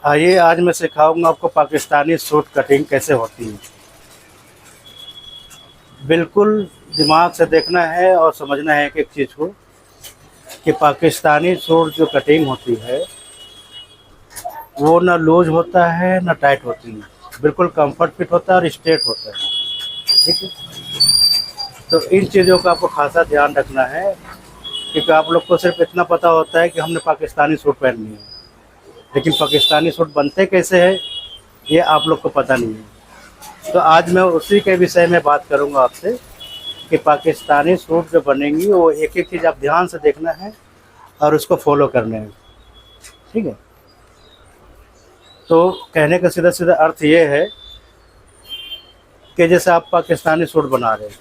आइए आज मैं सिखाऊंगा आपको पाकिस्तानी सूट कटिंग कैसे होती है। बिल्कुल दिमाग से देखना है और समझना है एक एक चीज़ को कि पाकिस्तानी सूट जो कटिंग होती है वो ना लूज होता है ना टाइट होती है, बिल्कुल कंफर्ट फिट होता है और स्ट्रेट होता है। ठीक है, तो इन चीज़ों का आपको खासा ध्यान रखना है क्योंकि आप लोग को सिर्फ इतना पता होता है कि हमने पाकिस्तानी सूट पहननी है, लेकिन पाकिस्तानी सूट बनते कैसे हैं ये आप लोग को पता नहीं है। तो आज मैं उसी के विषय में बात करूंगा आपसे कि पाकिस्तानी सूट जो बनेंगी वो एक एक चीज़ आप ध्यान से देखना है और उसको फॉलो करना है। ठीक है, तो कहने का सीधा सीधा अर्थ ये है कि जैसे आप पाकिस्तानी सूट बना रहे हैं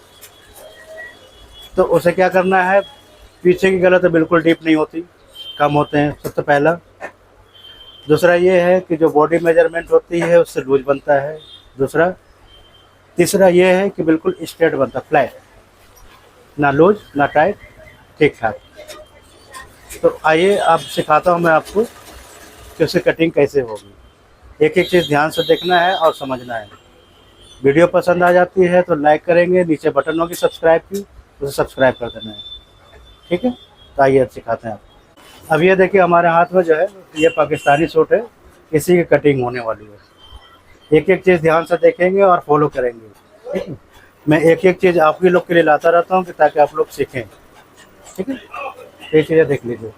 तो उसे क्या करना है, पीछे की गला तो बिल्कुल डीप नहीं होती, कम होते हैं सबसे पहला। दूसरा ये है कि जो बॉडी मेजरमेंट होती है उससे लूज बनता है दूसरा। तीसरा ये है कि बिल्कुल स्ट्रेट बनता है, फ्लैट, ना लूज ना टाइट, ठीक ठाक। तो आइए आप सिखाता हूँ मैं आपको कि उसकी कटिंग कैसे होगी। एक एक चीज़ ध्यान से देखना है और समझना है। वीडियो पसंद आ जाती है तो लाइक करेंगे, नीचे बटन होगी सब्सक्राइब की, उसे सब्सक्राइब कर देना है। ठीक है, तो आइए अब सिखाते हैं आपको। अब ये देखिए हमारे हाथ में जो है ये पाकिस्तानी सूट है, इसी की कटिंग होने वाली है। एक एक चीज़ ध्यान से देखेंगे और फॉलो करेंगे। ठीक है, मैं एक एक चीज़ आप ही लोग के लिए लाता रहता हूँ कि ताकि आप लोग सीखें। ठीक है, ये चीज़ें देख लीजिए,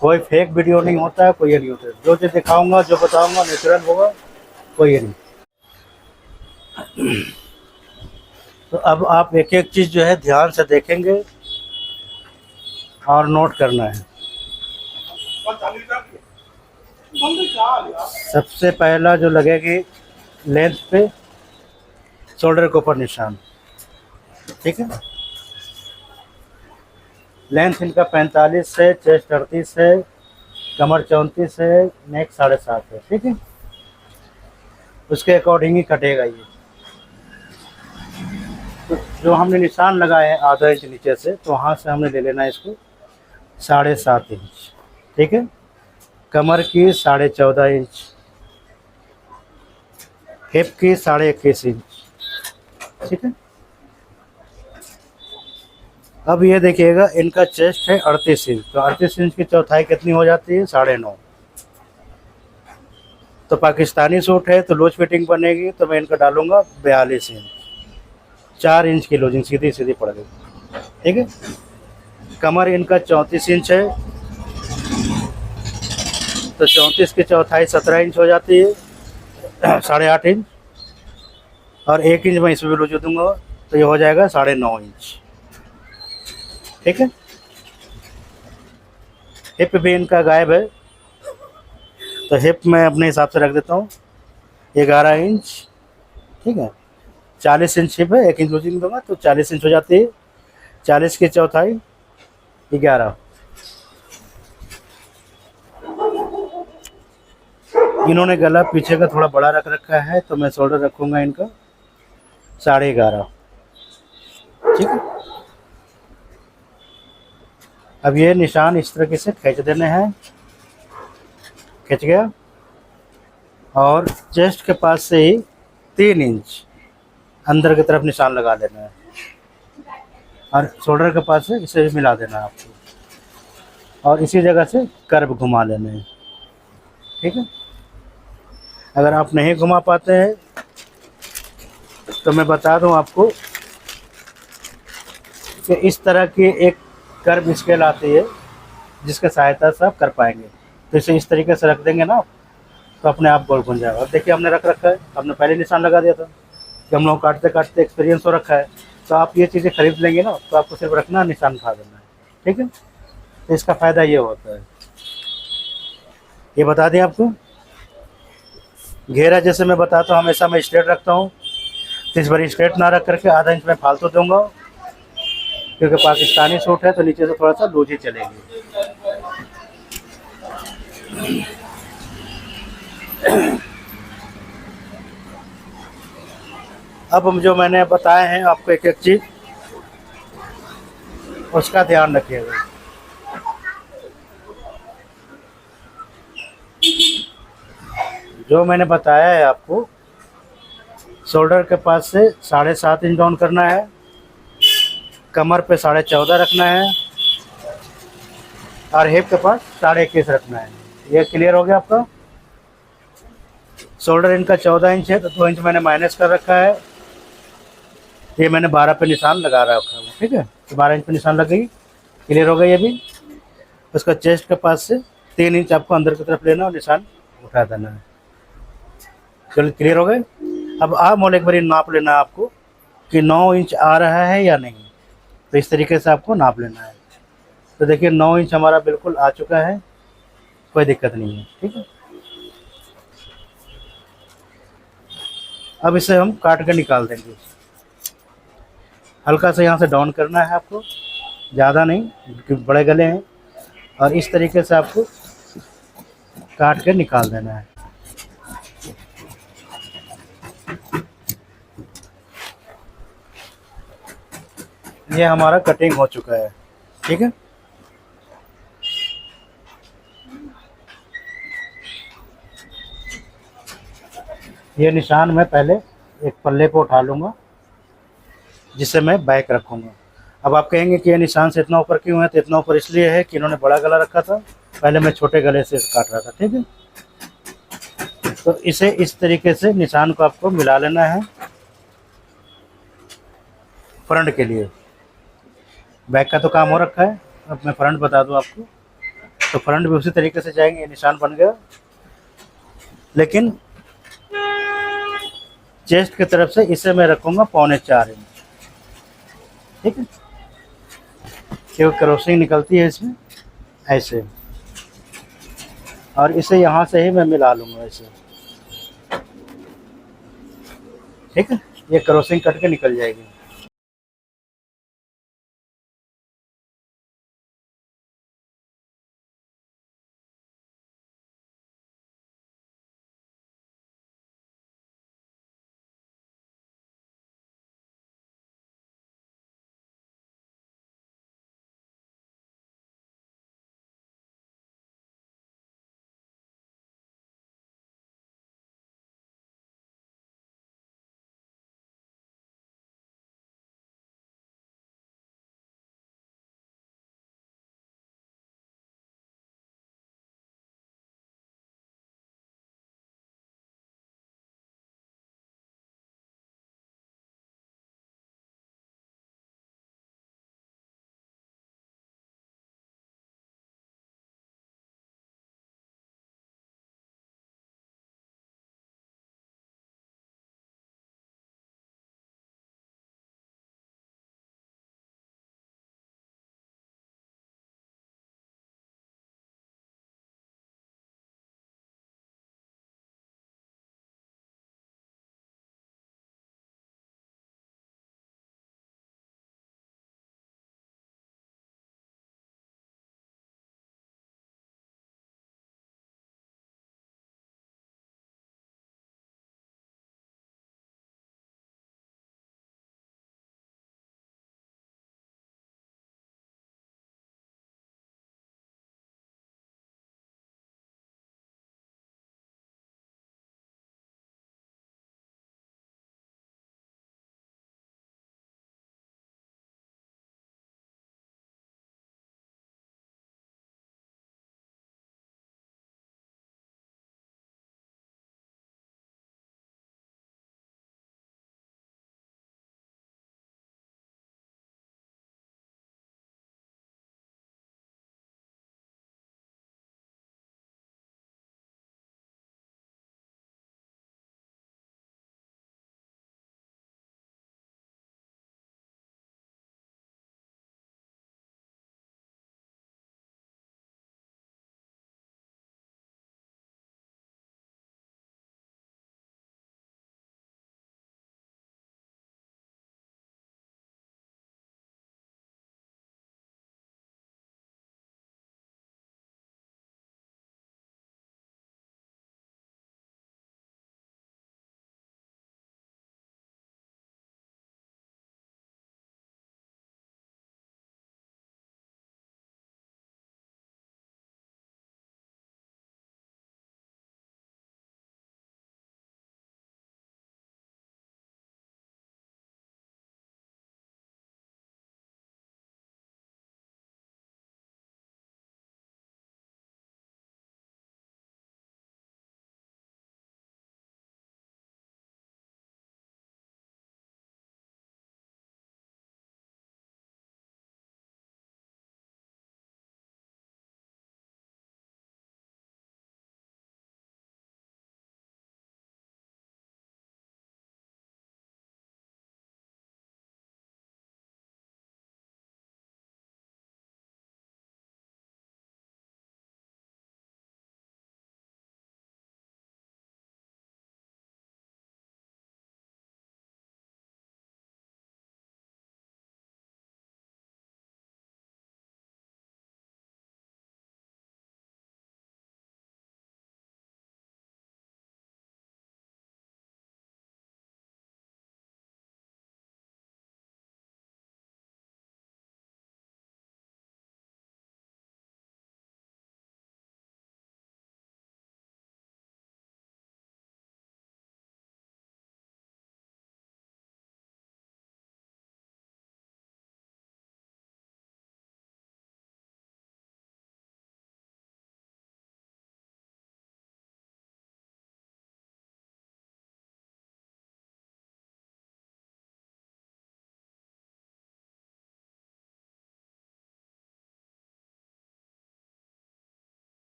कोई फेक वीडियो नहीं होता है, कोई ये नहीं होता है। जो चीज़ दिखाऊंगा जो बताऊंगा नेचुरल होगा, कोई ये नहीं। तो अब आप एक एक चीज़ जो है ध्यान से देखेंगे और नोट करना है। सबसे पहला जो लगेगी लेंथ पे, शोल्डर के ऊपर निशान। ठीक है, लेंथ इनका 45 है, चेस्ट 38 है, कमर 34 है, नेक 7.5 है। ठीक है, उसके अकॉर्डिंग ही कटेगा ये। तो जो हमने निशान लगाए हैं आधा इंच नीचे से, तो वहाँ से हमने ले लेना है इसको 7.5 इंच। ठीक है, कमर की 14.5 इंच, हिप की 21.5 इंच। ठीक है, अब ये देखिएगा इनका चेस्ट है 38 इंच, तो 38 इंच की चौथाई कितनी हो जाती है, 9.5। तो पाकिस्तानी सूट है तो लूज फिटिंग बनेगी, तो मैं इनका डालूंगा 42 इंच, 4 इंच की लूजिंग सीधी सीधी पड़ गई। ठीक है, कमर इनका 34 इंच है, तो 34 की चौथाई 17 इंच हो जाती है, 8.5 इंच, और 1 इंच मैं इसमें भी लूज दूंगा तो ये हो जाएगा 9.5 इंच। ठीक है, हिप भी इनका गायब है, तो हिप मैं अपने हिसाब से रख देता हूँ 11 इंच। ठीक है, 40 इंच हिप है, 1 इंच लूजिंग दूंगा तो 40 इंच हो जाती है, 40 की चौथाई 11। इन्होंने गला पीछे का थोड़ा बड़ा रख रखा है, तो मैं शोल्डर रखूँगा इनका 11.5। ठीक है, अब ये निशान इस तरीके से खींच देने हैं, खींच गया, और चेस्ट के पास से ही 3 इंच अंदर की तरफ निशान लगा देना है, और शोल्डर के पास से इसे भी मिला देना है आपको, और इसी जगह से कर्व घुमा लेना है। ठीक है, अगर आप नहीं घुमा पाते हैं तो मैं बता दूं आपको कि इस तरह की एक कर्व स्केल आती है जिसके सहायता से आप कर पाएंगे। तो इसे इस तरीके से रख देंगे ना तो अपने आप गोल बन जाएगा। अब देखिए हमने रख रखा है, हमने पहले निशान लगा दिया था कि हम लोग काटते काटते एक्सपीरियंस हो रखा है। तो आप ये चीज़ें खरीद लेंगे ना तो आपको सिर्फ रखना, निशान खा देना है। ठीक है, तो इसका फ़ायदा ये होता है, ये बता दें आपको। घेरा जैसे मैं बताता हूँ हमेशा मैं स्ट्रेट रखता हूँ, तो इस बार स्ट्रेट ना रख करके आधा इंच में फालतू दूंगा, क्योंकि पाकिस्तानी सूट है तो नीचे से थोड़ा सा लूज ही चलेगी। अब हम जो मैंने बताए हैं आपको एक एक चीज़ उसका ध्यान रखिएगा। जो मैंने बताया है आपको, शोल्डर के पास से 7.5 इंच डाउन करना है, कमर पे 14.5 रखना है और हिप के पास 21.5 रखना है। ये क्लियर हो गया आपका। शोल्डर इनका 14 इंच है तो 2 इंच मैंने माइनस कर रखा है। ये मैंने 12 पे निशान लगा रखा है, ठीक है। तो 12 इंच पे निशान लग गई, क्लियर हो गई। ये भी उसका चेस्ट के पास से 3 इंच आपको अंदर की तरफ लेना और निशान उठा देना है। चलो क्लियर हो गए। अब आप मोल एक बार नाप लेना आपको कि 9 इंच आ रहा है या नहीं। तो इस तरीके से आपको नाप लेना है। तो देखिए 9 इंच हमारा बिल्कुल आ चुका है, कोई दिक्कत नहीं है, ठीक है। अब इसे हम काट कर निकाल देंगे। हल्का सा यहाँ से डाउन करना है आपको, ज़्यादा नहीं क्योंकि बड़े गले हैं। और इस तरीके से आपको काट कर निकाल देना है। ये हमारा कटिंग हो चुका है, ठीक है। ये निशान मैं पहले एक पल्ले पे उठा लूँगा जिसे मैं बैक रखूँगा। अब आप कहेंगे कि ये निशान से इतना ऊपर क्यों है, तो इतना ऊपर इसलिए है कि इन्होंने बड़ा गला रखा था, पहले मैं छोटे गले से काट रहा था, ठीक है। तो इसे इस तरीके से निशान को आपको मिला लेना है फ्रंट के लिए। बैक का तो काम हो रखा है, अब मैं फ्रंट बता दूं आपको। तो फ्रंट भी उसी तरीके से जाएंगे। ये निशान बन गया, लेकिन चेस्ट की तरफ से इसे मैं रखूँगा 3.25 इंच, ठीक है। क्योंकि क्रॉसिंग निकलती है इसमें ऐसे, और इसे यहाँ से ही मैं मिला लूँगा ऐसे, ठीक है। ये क्रॉसिंग कट के निकल जाएगी।